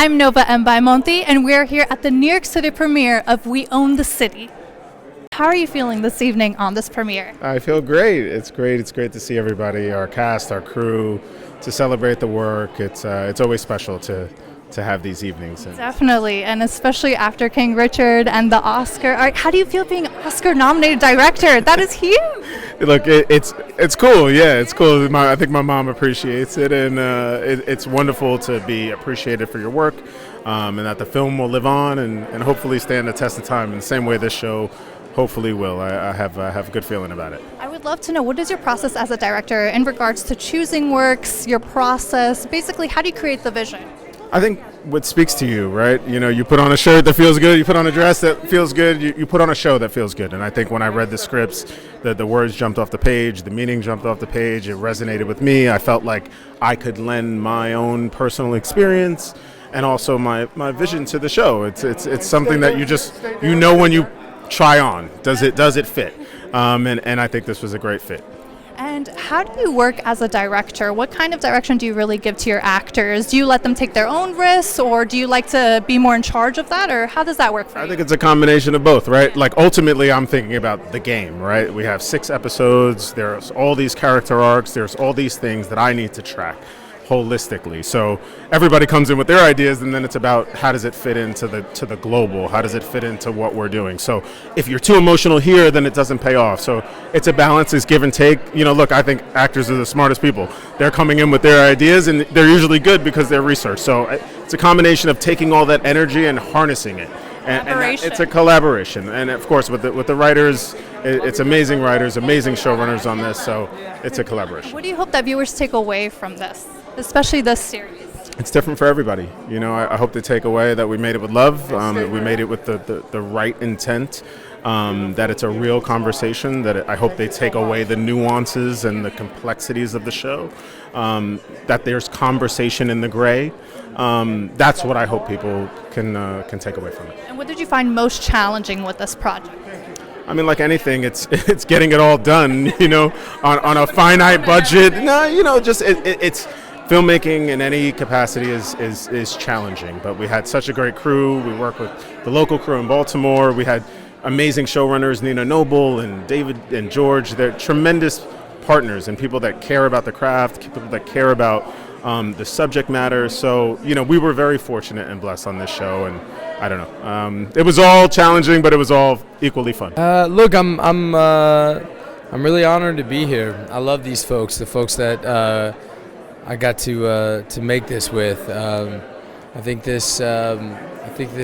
I'm Nova M. Baimonti, and we're here at the New York City premiere of We Own the City. How are you feeling this evening on this premiere? I feel great. It's great. It's great to see everybody, our cast, our crew, to celebrate the work. It's always special to have these evenings. Definitely, and especially after King Richard and the Oscar. How do you feel being Oscar-nominated director? That is huge. Look, it's cool. Yeah, it's cool. I think my mom appreciates it, and it's wonderful to be appreciated for your work, and that the film will live on and hopefully stand the test of time in the same way this show hopefully will. I have a good feeling about it. I would love to know, what is your process as a director in regards to choosing works, your process? Basically, how do you create the vision? I think what speaks to you, right? You know, you put on a shirt that feels good, you put on a dress that feels good, you put on a show that feels good. And I think when I read the scripts, the words jumped off the page, the meaning jumped off the page, it resonated with me. I felt like I could lend my own personal experience and also my vision to the show. It's something that you know when you try on. Does it fit? And I think this was a great fit. And how do you work as a director? What kind of direction do you really give to your actors? Do you let them take their own risks, or do you like to be more in charge of that, or how does that work for you? I think it's a combination of both, right? Like, ultimately, I'm thinking about the game, right? We have 6 episodes. There's all these character arcs. There's all these things that I need to track holistically. So everybody comes in with their ideas, and then it's about how does it fit into the global, how does it fit into what we're doing. So if you're too emotional here, then it doesn't pay off. So it's a balance, it's give and take. You know, look, I think actors are the smartest people. They're coming in with their ideas, and they're usually good because they're researched. So it's a combination of taking all that energy and harnessing it. And it's a collaboration, and of course with the writers, it's amazing writers, amazing showrunners on this, so it's a collaboration. What do you hope that viewers take away from this, especially this series? It's different for everybody. You know, I hope they take away that we made it with love, that we made it with the right intent, that it's a real conversation, that I hope they take away the nuances and the complexities of the show, that there's conversation in the gray. That's what I hope people can take away from it. And what did you find most challenging with this project? I mean, like anything, it's getting it all done, you know, on a finite budget. No, you know, just it's filmmaking in any capacity is challenging. But we had such a great crew. We worked with the local crew in Baltimore. We had amazing showrunners, Nina Noble and David and George. They're tremendous partners and people that care about the craft, people that care about the subject matter. So, you know, we were very fortunate and blessed on this show, and I don't know. It was all challenging, but it was all equally fun. Look, I'm really honored to be here. I love these folks, the folks that I got to make this with. I think this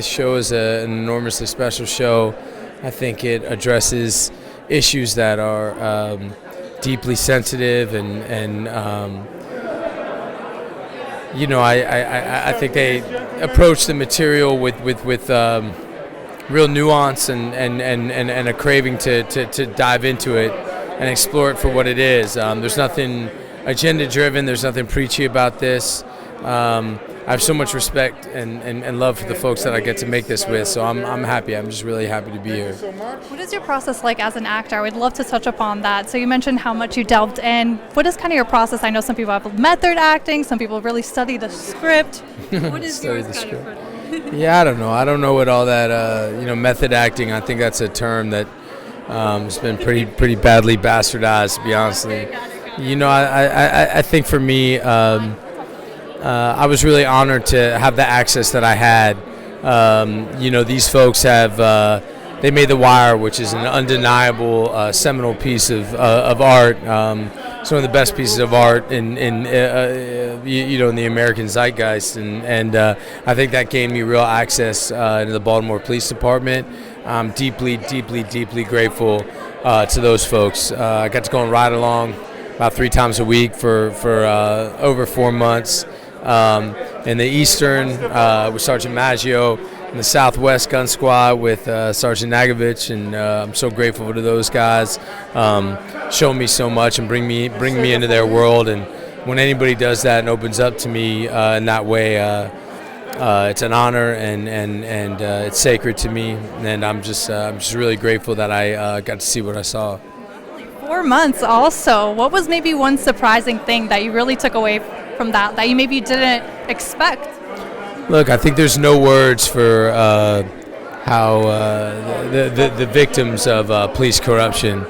show is an enormously special show. I think it addresses issues that are deeply sensitive and you know, I think they approach the material with real nuance and a craving to dive into it and explore it for what it is. There's nothing agenda-driven. There's nothing preachy about this. I have so much respect and love for the folks that I get to make this with, so I'm happy. I'm just really happy to be here. What is your process like as an actor? I would love to touch upon that. So you mentioned how much you delved in. What is kind of your process? I know some people have method acting, some people really study the script. What is yours kind of? Yeah, I don't know. I don't know what all that, method acting, I think that's a term that has been pretty badly bastardized, to be honest with you. You know, I think for me, I was really honored to have the access that I had. These folks have they made The Wire, which is an undeniable seminal piece of art. It's one of the best pieces of art in the American zeitgeist, and I think that gave me real access into the Baltimore Police Department. I'm deeply grateful to those folks. I got to go and ride along about 3 times a week for over 4 months. In the Eastern with Sergeant Maggio, in the Southwest Gun Squad with Sergeant Nagovich, and I'm so grateful to those guys. Show me so much and bring me into their world. And when anybody does that and opens up to me in that way, it's an honor and it's sacred to me. And I'm just really grateful that I got to see what I saw. 4 months also. What was maybe one surprising thing that you really took away from that you maybe didn't expect? Look, I think there's no words for how the victims of police corruption,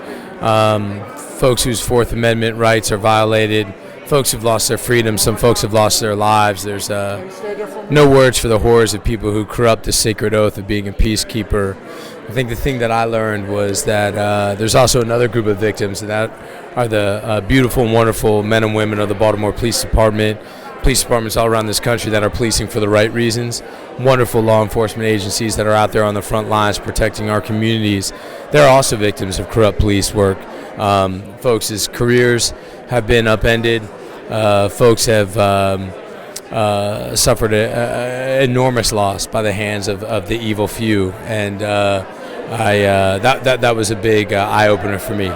folks whose Fourth Amendment rights are violated, folks who've lost their freedom, some folks have lost their lives. There's no words for the horrors of people who corrupt the sacred oath of being a peacekeeper. I think the thing that I learned was that there's also another group of victims, and that are the beautiful and wonderful men and women of the Baltimore Police Department, police departments all around this country that are policing for the right reasons, wonderful law enforcement agencies that are out there on the front lines protecting our communities. They're also victims of corrupt police work. Folks' careers have been upended. Folks have suffered an enormous loss by the hands of the evil few, and that was a big eye-opener for me.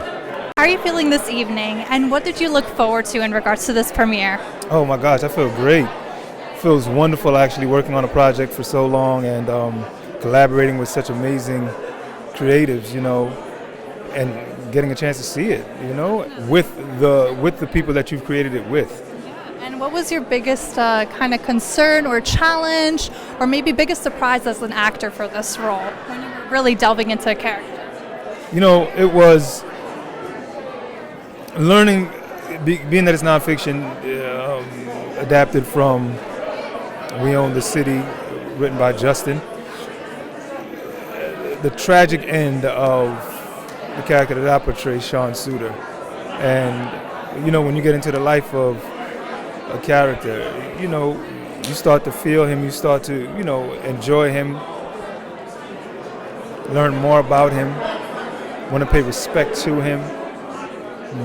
How are you feeling this evening, and what did you look forward to in regards to this premiere? Oh my gosh, I feel great. It feels wonderful actually working on a project for so long and collaborating with such amazing creatives, and getting a chance to see it, with the people that you've created it with. And what was your biggest kind of concern or challenge, or maybe biggest surprise as an actor for this role when you were really delving into a character? It was learning, being that it's nonfiction, adapted from We Own the City, written by Justin. The tragic end of the character that I portray, Sean Suter. And, when you get into the life of a character, you start to feel him, you start to, enjoy him, learn more about him, want to pay respect to him,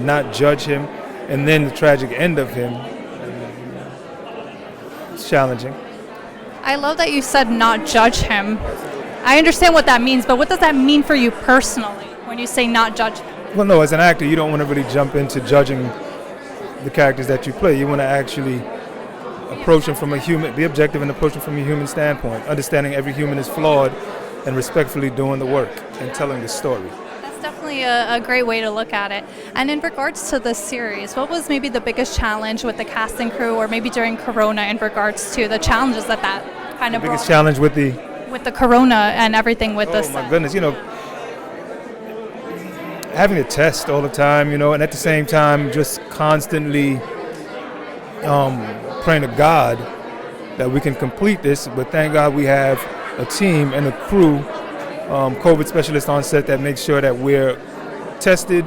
not judge him, and then the tragic end of him. It's challenging. I love that you said not judge him. I understand what that means, but what does that mean for you personally when you say not judge him? Well, no, as an actor, you don't want to really jump into judging the characters that you play. You want to actually approach them be objective and approach them from a human standpoint, understanding every human is flawed and respectfully doing the work and telling the story. Definitely a great way to look at it. And in regards to this series, what was maybe the biggest challenge with the cast and crew, or maybe during Corona, in regards to the challenges that kind of biggest challenge with the Corona and everything with this? Oh my goodness, having to test all the time, and at the same time just constantly praying to God that we can complete this. But thank God we have a team and a crew, COVID specialists on set that make sure that we're tested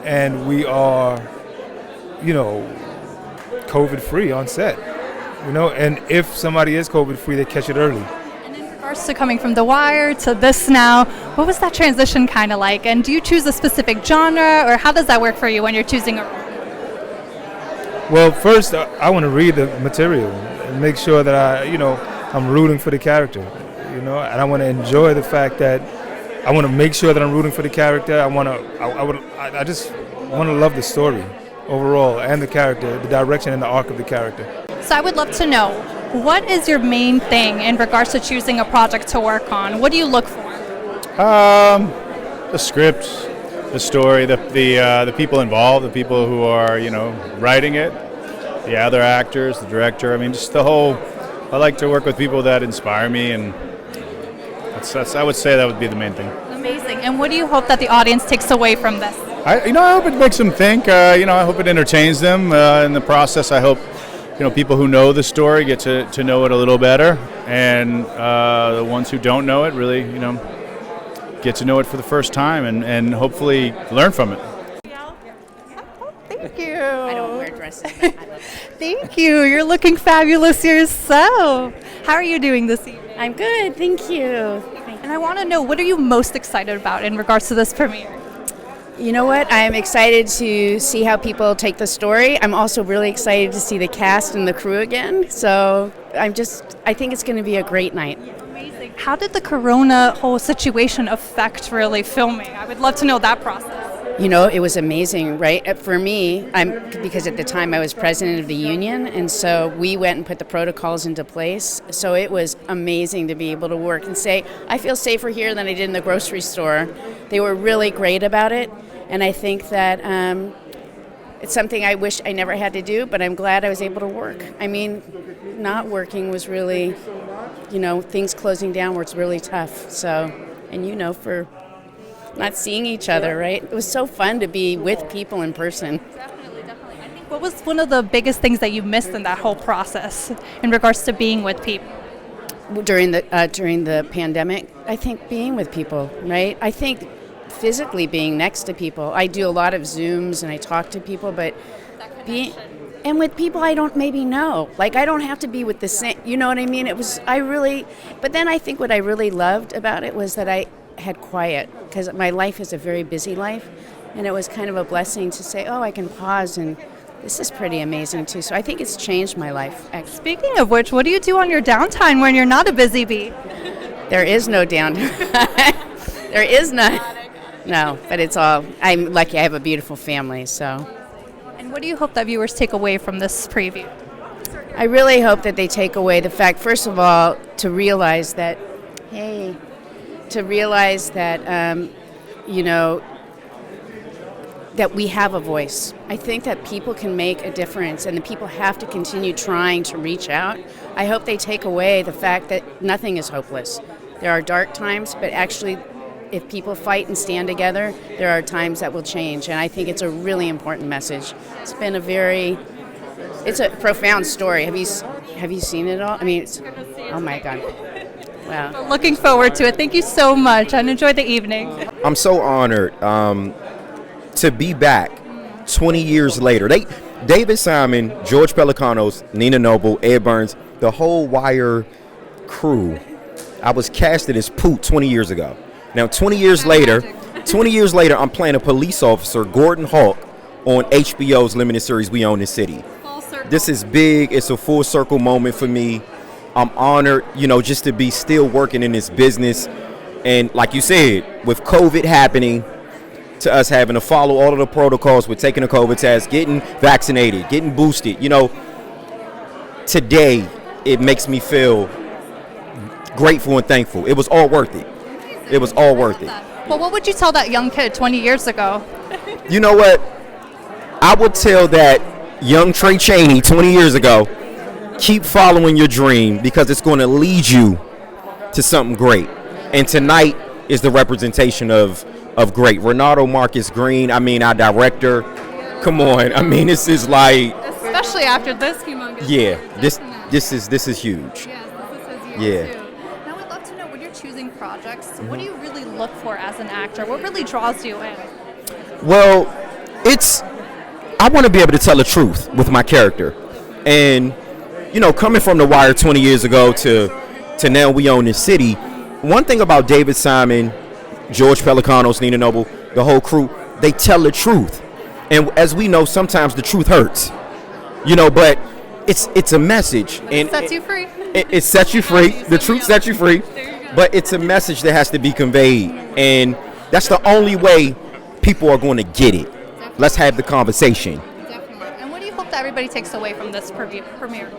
and we are, COVID free on set, and if somebody is COVID free, they catch it early. And in regards to coming from The Wire to this now, what was that transition kind of like? And do you choose a specific genre, or how does that work for you when you're choosing a role? Well, first I want to read the material and make sure that I'm rooting for the character. And I want to enjoy the fact that I want to make sure that I'm rooting for the character. I just want to love the story overall and the character, the direction and the arc of the character. So I would love to know, what is your main thing in regards to choosing a project to work on? What do you look for? The script, the story, the people involved, the people who are writing it, the other actors, the director. I mean, just the whole. I like to work with people that inspire me, and I would say that would be the main thing. Amazing. And what do you hope that the audience takes away from this? I hope it makes them think. I hope it entertains them. In the process, I hope people who know the story get to know it a little better, and the ones who don't know it really get to know it for the first time and hopefully learn from it. Thank you. I don't wear dresses, but I love it. Thank you. You're looking fabulous yourself. How are you doing this evening? I'm good, thank you. And I want to know, what are you most excited about in regards to this premiere? You know what? I'm excited to see how people take the story. I'm also really excited to see the cast and the crew again. So I think it's going to be a great night. Amazing. How did the Corona whole situation affect really filming? I would love to know that process. It was amazing, right? For me, because at the time I was president of the union, and so we went and put the protocols into place. So it was amazing to be able to work and say, I feel safer here than I did in the grocery store. They were really great about it, and I think that it's something I wish I never had to do, but I'm glad I was able to work. I mean, not working was really, things closing down were really tough. So, and for not seeing each other, right? It was so fun to be with people in person. Definitely. I think what was one of the biggest things that you missed in that whole process in regards to being with people? During the pandemic, I think being with people, right? I think physically being next to people. I do a lot of Zooms and I talk to people, but and with people I don't maybe know. Like, I don't have to be with the same, you know what I mean? But then I think what I really loved about it was that I had quiet, because my life is a very busy life, and it was kind of a blessing to say, I can pause, and this is pretty amazing too. So I think it's changed my life, actually. Speaking of which, what do you do on your downtime when you're not a busy bee? There is no downtime. There is none. No, but I'm lucky I have a beautiful family, so. And what do you hope that viewers take away from this preview? I really hope that they take away the fact, first of all, to realize that, that we have a voice. I think that people can make a difference, and the people have to continue trying to reach out. I hope they take away the fact that nothing is hopeless. There are dark times, but actually, if people fight and stand together, there are times that will change, and I think it's a really important message. It's a profound story. Have you seen it all? I mean, oh my God. Wow. Looking forward to it. Thank you so much, and enjoy the evening. I'm so honored to be back 20 years later. David Simon, George Pelecanos, Nina Noble, Ed Burns, the whole Wire crew. I was casted as Poot 20 years ago. Now, 20 years later, I'm playing a police officer, Gordon Hawk, on HBO's limited series We Own the City. This is big. It's a full circle moment for me. I'm honored, just to be still working in this business. And like you said, with COVID happening, to us having to follow all of the protocols with taking a COVID test, getting vaccinated, getting boosted, today it makes me feel grateful and thankful. It was all worth it. It was all worth it. Well, what would you tell that young kid 20 years ago? You know what? I would tell that young Trey Chaney 20 years ago, keep following your dream, because it's going to lead you to something great. And tonight is the representation of great. Renato Marcus Green, our director. Come on. This is like, especially after this humongous. Yeah, this is huge. Yes, this is his year too. Now I'd love to know, when you're choosing projects, what do you really look for as an actor? What really draws you in? Well, I want to be able to tell the truth with my character. And, coming from The Wire 20 years ago to now We Own This City, one thing about David Simon, George Pelecanos, Nina Noble, the whole crew, they tell the truth. And as we know, sometimes the truth hurts. But it's a message. It sets you free. It sets you free. The truth sets you free. But it's a message that has to be conveyed. And that's the only way people are going to get it. Let's have the conversation. Definitely. And what do you hope that everybody takes away from this premiere?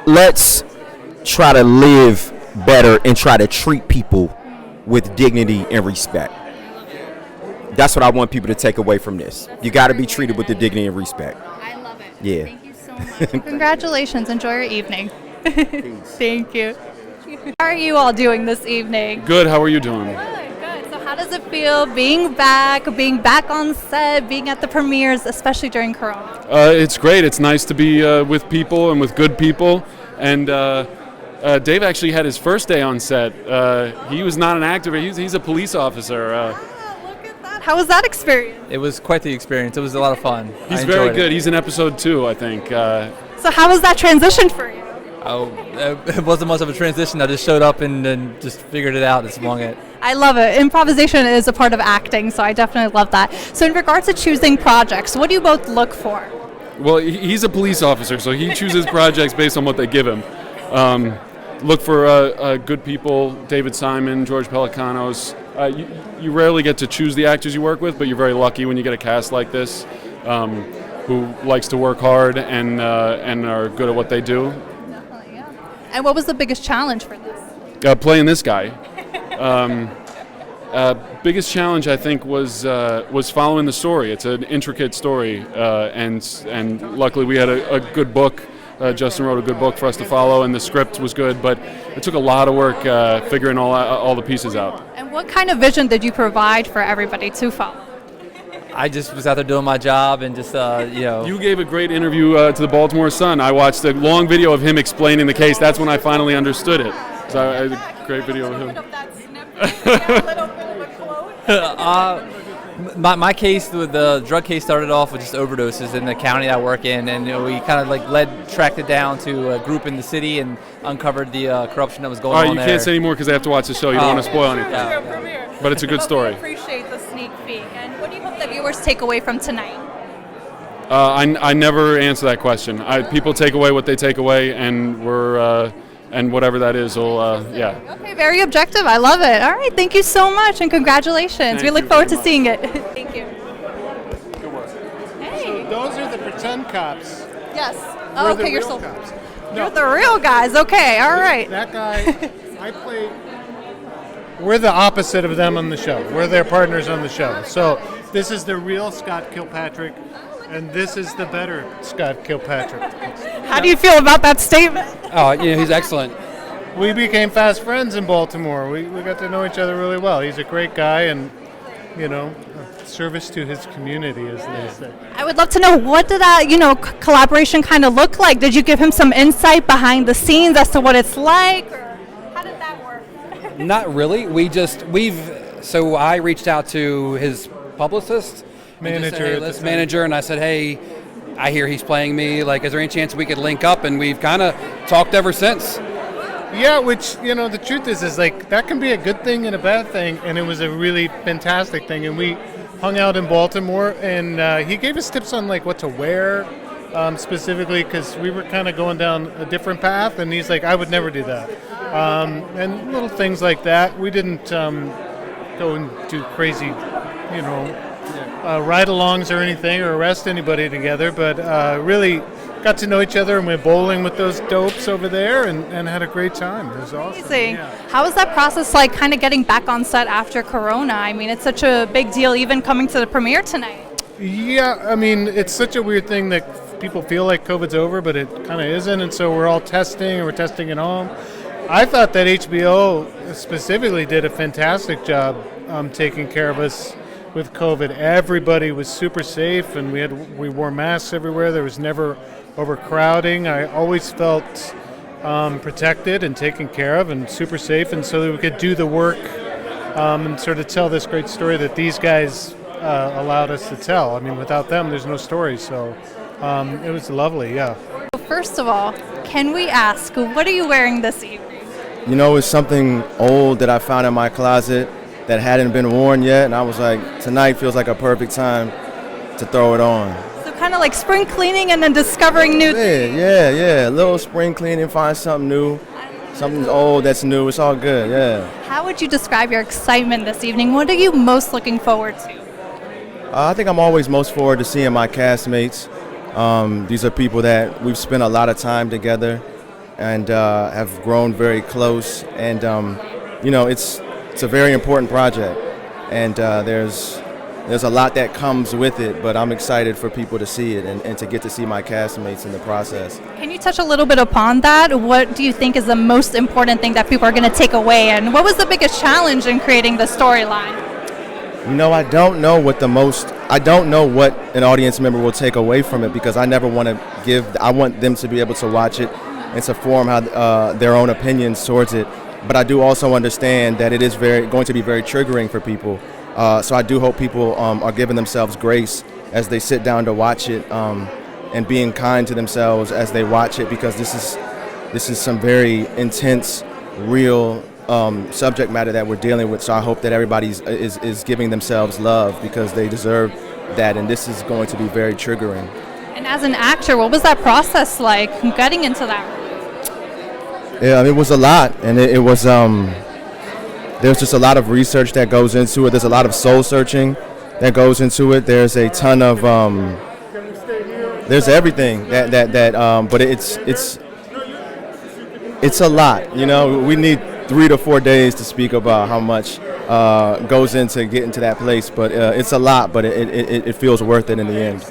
Let's try to live better and try to treat people with dignity and respect. That's what I want people to take away from this. You got to be treated with the dignity and respect. I love it. Yeah. Thank you so much. Congratulations. Enjoy your evening. Thank you. How are you all doing this evening? Good. How are you doing? Good. So how does it feel being back on set, being at the premieres, especially during Corona? It's great. It's nice to be with people and with good people. And Dave actually had his first day on set. He was not an actor, but he's a police officer. Look at that. How was that experience? It was quite the experience. It was a lot of fun. He's very good. He's in episode 2, I think. So how was that transition for you? It wasn't much of a transition. I just showed up and just figured it out and swung it. I love it. Improvisation is a part of acting, so I definitely love that. So in regards to choosing projects, what do you both look for? Well, he's a police officer, so he chooses projects based on what they give him. Look for good people, David Simon, George Pelecanos. You rarely get to choose the actors you work with, but you're very lucky when you get a cast like this who likes to work hard and are good at what they do. Definitely, yeah. And what was the biggest challenge for this? Playing this guy. Biggest challenge, I think, was following the story. It's an intricate story, and luckily we had a good book. Justin wrote a good book for us to follow, and the script was good, but it took a lot of work figuring all the pieces out. And what kind of vision did you provide for everybody to follow? I just was out there doing my job and just, You gave a great interview to the Baltimore Sun. I watched a long video of him explaining the case. That's when I finally understood it. So I had a great video of him. My case, the drug case, started off with just overdoses in the county I work in, and we kind of tracked it down to a group in the city and uncovered the corruption that was going on there. All right, you can't say any more because they have to watch the show. You don't want to spoil anything. Yeah. But it's a good story. I appreciate the sneak peek. And what do you hope the viewers take away from tonight? I never answer that question. People take away what they take away, and and whatever that is, yeah. Okay, very objective. I love it. All right, thank you so much, and congratulations. We look forward to seeing it. Thank you. Good work. Hey. Those are the pretend cops. Yes. We're Oh, okay, the you're real still. cops. You're the real guys. Okay, all right. That guy, I play. We're the opposite of them on the show. We're their partners on the show. So this is the real Scott Kilpatrick, and this is the better Scott Kilpatrick. How do you feel about that statement? Oh, he's excellent. We became fast friends in Baltimore. We got to know each other really well. He's a great guy, and service to his community, as they say. I would love to know, what did that, collaboration kind of look like? Did you give him some insight behind the scenes as to what it's like? Or how did that work? Not really. So I reached out to his publicist, manager, and I said, hey, I hear he's playing me. Is there any chance we could link up? And we've kind of talked ever since. Yeah, which, the truth is that can be a good thing and a bad thing, and it was a really fantastic thing. And we hung out in Baltimore, and he gave us tips on what to wear specifically, because we were kind of going down a different path, and he's like, I would never do that. And little things like that. We didn't go and do crazy, ride-alongs or anything, or arrest anybody together, but really got to know each other and went bowling with those dopes over there and had a great time. It was awesome. Amazing. Yeah. How was that process like, kind of getting back on set after Corona? I mean, it's such a big deal even coming to the premiere tonight. Yeah, I mean, it's such a weird thing that people feel like COVID's over, but it kind of isn't, and so we're all testing, and we're testing at home. I thought that HBO specifically did a fantastic job taking care of us with COVID. Everybody was super safe, and we wore masks everywhere. There was never overcrowding. I always felt protected and taken care of and super safe, and so that we could do the work and sort of tell this great story that these guys allowed us to tell. I mean, without them, there's no story, so it was lovely, yeah. First of all, can we ask, what are you wearing this evening? It's something old that I found in my closet that hadn't been worn yet, and I was like, tonight feels like a perfect time to throw it on. So kind of like spring cleaning and then discovering new things. Yeah. A little spring cleaning, find something new, something old that's new. It's all good, yeah. How would you describe your excitement this evening? What are you most looking forward to? I think I'm always most forward to seeing my castmates. These are people that we've spent a lot of time together and have grown very close. And, it's a very important project. And there's a lot that comes with it, but I'm excited for people to see it and to get to see my castmates in the process. Can you touch a little bit upon that? What do you think is the most important thing that people are going to take away? And what was the biggest challenge in creating the storyline? I don't know what an audience member will take away from it, because I never want to I want them to be able to watch it and to form their own opinions towards it. But I do also understand that it is going to be very triggering for people. So I do hope people are giving themselves grace as they sit down to watch it, and being kind to themselves as they watch it, because this is some very intense, real subject matter that we're dealing with. So I hope that everybody is giving themselves love, because they deserve that, and this is going to be very triggering. And as an actor, what was that process like, getting into that role? Yeah, it was a lot, and it was there's just a lot of research that goes into it. There's a lot of soul searching that goes into it. There's a ton of there's everything but it's a lot. We need 3 to 4 days to speak about how much goes into getting to that place. But it's a lot, but it feels worth it in the end.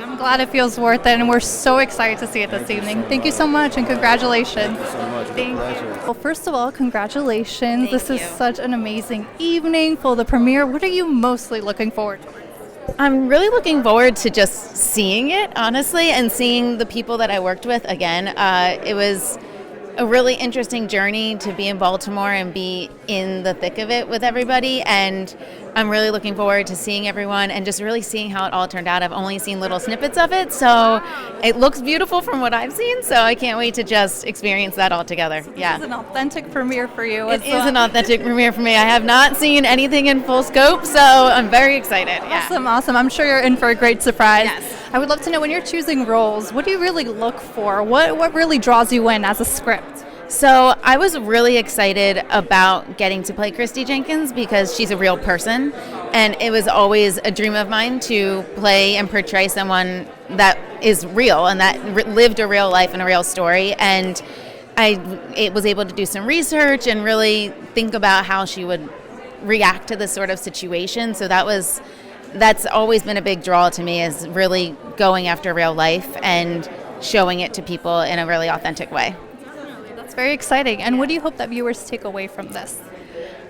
I'm glad it feels worth it, and we're so excited to see it this evening. Thank you so much, and congratulations. Thank you so much. It's a pleasure. Well, first of all, congratulations. This is such an amazing evening for the premiere. What are you mostly looking forward to? I'm really looking forward to just seeing it, honestly, and seeing the people that I worked with again. It was a really interesting journey to be in Baltimore and be in the thick of it with everybody, and I'm really looking forward to seeing everyone and just really seeing how it all turned out. I've only seen little snippets of it, so it looks beautiful from what I've seen, so I can't wait to just experience that all together. This is an authentic premiere for you. It is an authentic premiere for me. I have not seen anything in full scope, so I'm very excited. Awesome. I'm sure you're in for a great surprise. Yes. I would love to know, when you're choosing roles, what do you really look for? What really draws you in as a script? So I was really excited about getting to play Christy Jenkins because she's a real person, and it was always a dream of mine to play and portray someone that is real and that lived a real life and a real story. And I was able to do some research and really think about how she would react to this sort of situation. So that's always been a big draw to me, is really going after real life and showing it to people in a really authentic way. That's very exciting. And what do you hope that viewers take away from this?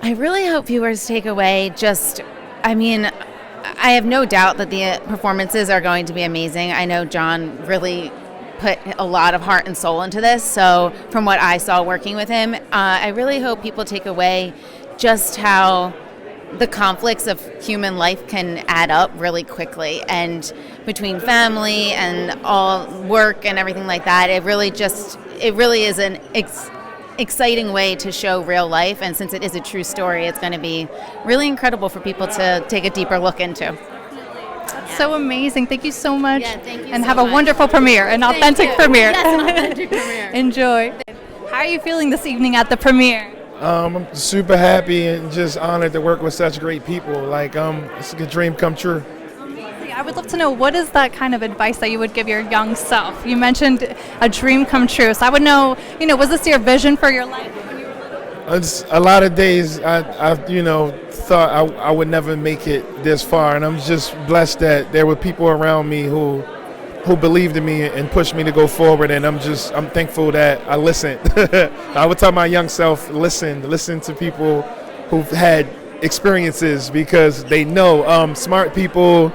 I really hope viewers take away I have no doubt that the performances are going to be amazing. I know Jon really put a lot of heart and soul into this. So from what I saw working with him, I really hope people take away just how the conflicts of human life can add up really quickly, and between family and all work and everything like that, it really is an exciting way to show real life. And since it is a true story, it's going to be really incredible for people to take a deeper look into. That's so amazing. Thank you so much. Yeah, thank you and so have much. A wonderful premiere, an authentic premiere. Yes, an authentic premiere. Enjoy. How are you feeling this evening at the premiere? I'm super happy and just honored to work with such great people. It's a dream come true. I would love to know, what is that kind of advice that you would give your young self? You mentioned a dream come true, so I would know, was this your vision for your life when you were little? A lot of days I thought I would never make it this far, and I'm just blessed that there were people around me who believed in me and pushed me to go forward, and I'm thankful that I listened. I would tell my young self, listen to people who've had experiences, because they know smart people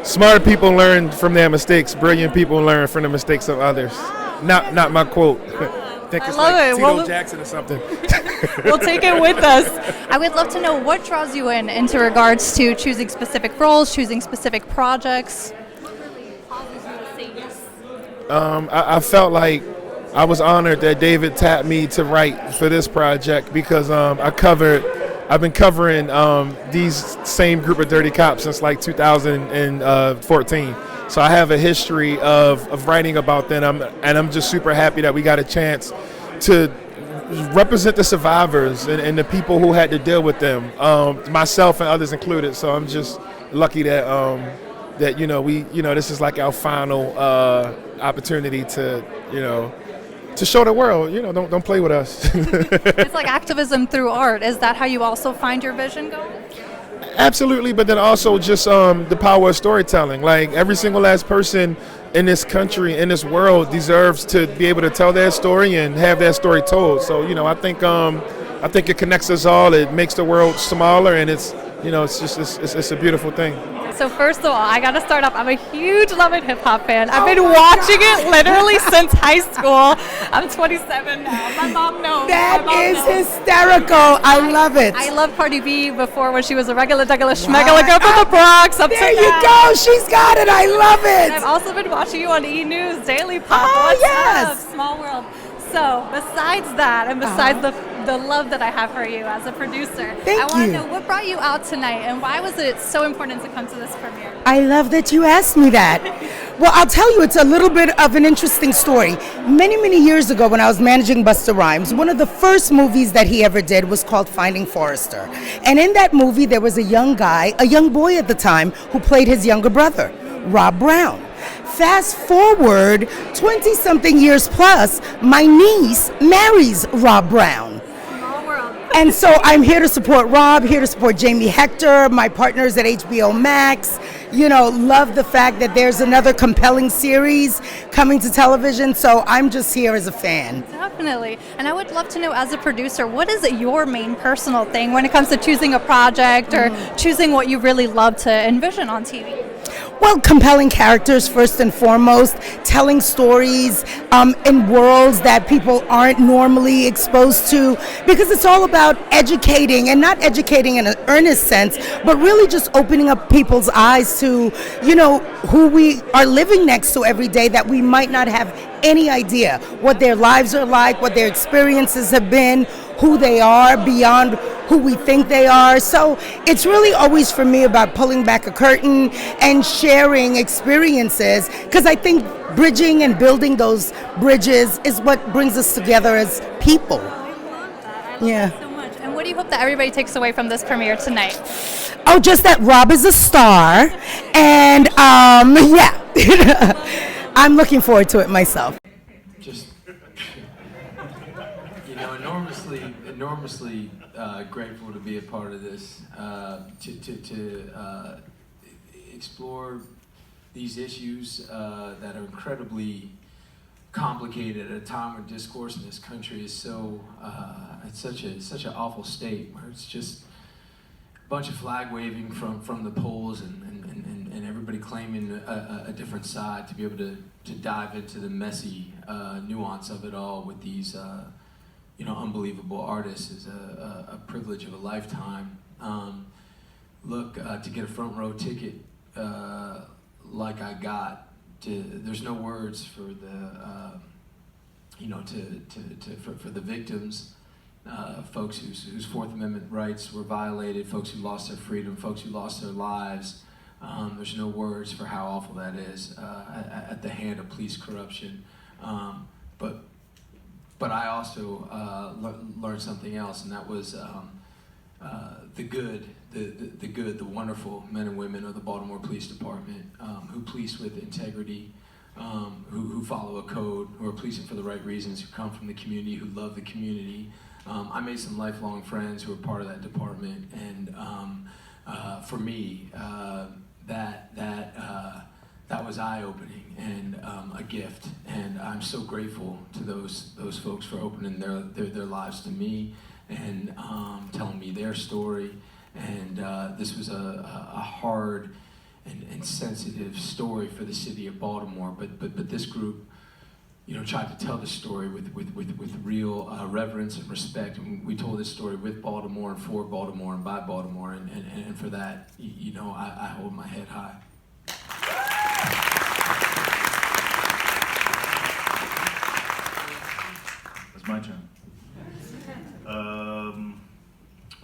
learn from their mistakes. Brilliant people learn from the mistakes of others. Not my quote. I think it's like Tito Jackson or something. We'll take it with us. I would love to know, what draws you into regards to choosing specific roles, choosing specific projects? I felt like I was honored that David tapped me to write for this project, because I've been covering these same group of dirty cops since like 2014. So I have a history of writing about them, and I'm just super happy that we got a chance to represent the survivors and the people who had to deal with them, myself and others included. So I'm just lucky that this is like our final opportunity to show the world, don't play with us. It's like activism through art. Is that how you also find your vision going? Absolutely, but then also just the power of storytelling. Like, every single last person in this country, in this world, deserves to be able to tell their story and have their story told. So I think it connects us all. It makes the world smaller, and it's a beautiful thing. So first of all, I got to start off. I'm a huge Love and Hip Hop fan. I've been watching it literally since high school. I'm 27 now. My mom knows. That is hysterical. I love it. I loved Cardi B before, when she was a regular schmegula girl from the Bronx. There you go. She's got it. I love it. And I've also been watching you on E! News, Daily Pop. What's up? Small World. So besides that, and besides the love that I have for you as a producer, I want to know, what brought you out tonight, and why was it so important to come to this premiere? I love that you asked me that. Well, I'll tell you, it's a little bit of an interesting story. Many, many years ago, when I was managing Busta Rhymes, one of the first movies that he ever did was called Finding Forrester. And in that movie, there was a young boy at the time, who played his younger brother, Rob Brown. Fast forward 20-something years plus, my niece marries Rob Brown. And so I'm here to support Rob, here to support Jamie Hector, my partners at HBO Max. You know, love the fact that there's another compelling series coming to television, so I'm just here as a fan. Definitely. And I would love to know, as a producer, what is your main personal thing when it comes to choosing a project or choosing what you really love to envision on TV? Well, compelling characters first and foremost, telling stories in worlds that people aren't normally exposed to, because it's all about educating, and not educating in an earnest sense, but really just opening up people's eyes to, you know, who we are living next to every day that we might not have any idea what their lives are like, what their experiences have been, who they are beyond who we think they are. So it's really always for me about pulling back a curtain and sharing experiences, because I think bridging and building those bridges is what brings us together as people. Yeah. So much. And what do you hope that everybody takes away from this premiere tonight? Oh, just that Rob is a star, and yeah, I'm looking forward to it myself. Just, you know, enormously grateful to be a part of this, to explore these issues that are incredibly complicated at a time when discourse in this country is so it's such an awful state, where it's just a bunch of flag waving from the polls and everybody claiming a different side, to be able to dive into the messy nuance of it all with these you know, unbelievable artists is a privilege of a lifetime. Look, to get a front row ticket like I got, there's no words for the you know, for the victims, folks whose Fourth Amendment rights were violated, folks who lost their freedom, folks who lost their lives. There's no words for how awful that is at the hand of police corruption. But I also learned something else, and that was the good, the wonderful men and women of the Baltimore Police Department who police with integrity, who follow a code, who are policing for the right reasons, who come from the community, who love the community. I made some lifelong friends who are part of that department, and for me, that was eye-opening and a gift, and I'm so grateful to those folks for opening their lives to me and telling me their story. And this was a hard and sensitive story for the city of Baltimore, but this group, you know, tried to tell the story with real reverence and respect. And we told this story with Baltimore and for Baltimore and by Baltimore, and for that, you know, I hold my head high. It's my turn.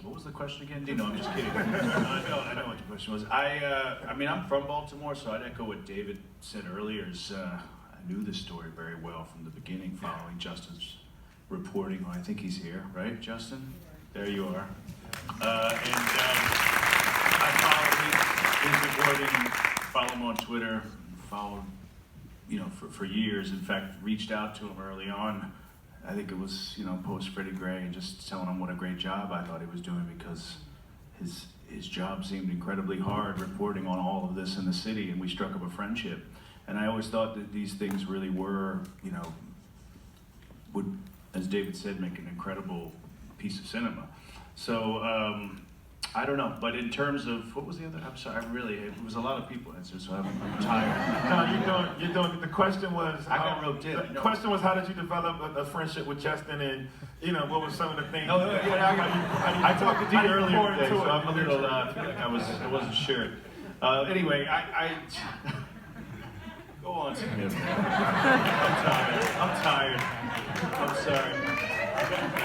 What was the question again? No, I'm just kidding. I know what the question was. I mean, I'm from Baltimore, so I'd echo what David said earlier. I knew the story very well from the beginning, following Justin's reporting. I think he's here, right, Justin? There you are. I followed his reporting, follow him on Twitter, followed, you know, for years. In fact, reached out to him early on. I think it was, you know, post Freddie Gray, and just telling him what a great job I thought he was doing, because his job seemed incredibly hard, reporting on all of this in the city, and we struck up a friendship. And I always thought that these things really were, you know, would, as David said, make an incredible piece of cinema. So I don't know, but in terms of, what was the other, I'm sorry, it was a lot of people answered, so I'm tired. No, you're doing, the question was, the question was, how did you develop a friendship with Justin, and, you know, what were some of the things? I talked to you earlier today, so I'm a little, I wasn't sure. Anyway, go on, Smith. I'm tired. I'm sorry. I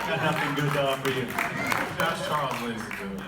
got nothing good to offer you. Josh Charles, ladies and gentlemen.